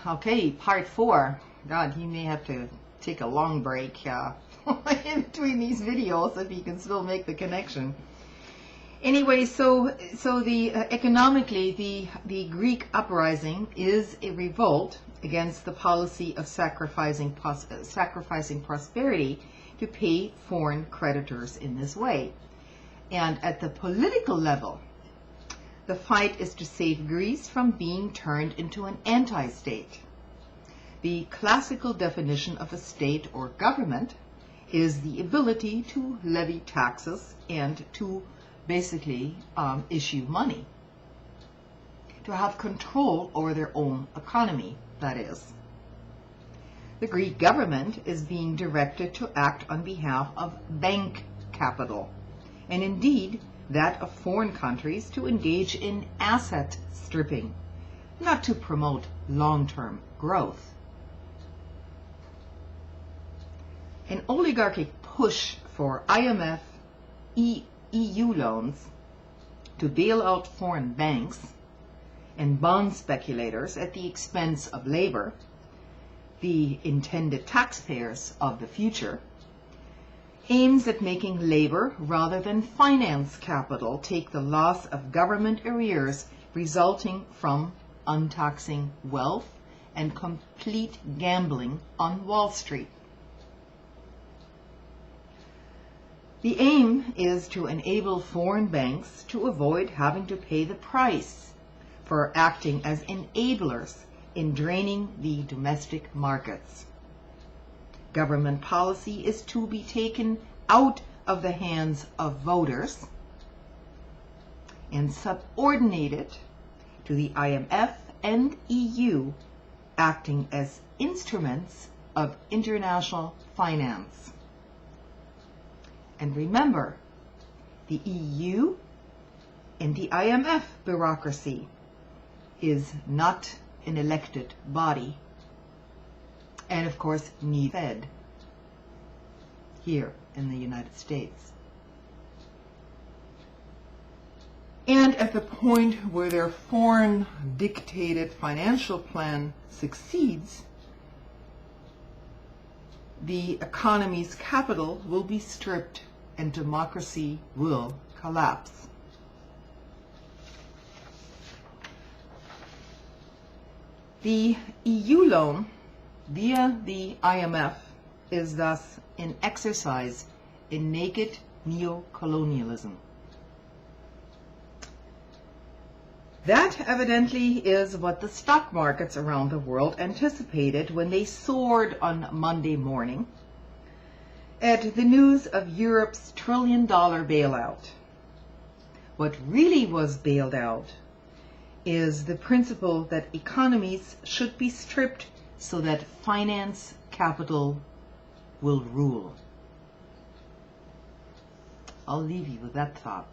Okay, part 4. God, he may have to take a long break in between these videos if he can still make the connection. Anyway, so the economically, the Greek uprising is a revolt against the policy of sacrificing prosperity to pay foreign creditors in this way. And at the political level, the fight is to save Greece from being turned into an anti-state. The classical definition of a state or government is the ability to levy taxes and to basically issue money, to have control over their own economy, that is. The Greek government is being directed to act on behalf of bank capital, and indeed that of foreign countries to engage in asset stripping, not to promote long-term growth. An oligarchic push for IMF, EU loans to bail out foreign banks and bond speculators at the expense of labor, the intended taxpayers of the future, aims at making labor rather than finance capital take the loss of government arrears resulting from untaxing wealth and complete gambling on Wall Street. The aim is to enable foreign banks to avoid having to pay the price for acting as enablers in draining the domestic markets. Government policy is to be taken out of the hands of voters and subordinated to the IMF and EU acting as instruments of international finance. And remember, the EU and the IMF bureaucracy is not an elected body, and of course needs fed here in the United States. And at the point where their foreign dictated financial plan succeeds, the economy's capital will be stripped and democracy will collapse. The EU loan via the IMF is thus an exercise in naked neo-colonialism. That evidently is what the stock markets around the world anticipated when they soared on Monday morning at the news of Europe's trillion-dollar bailout. What really was bailed out is the principle that economies should be stripped so that finance capital will rule. I'll leave you with that thought.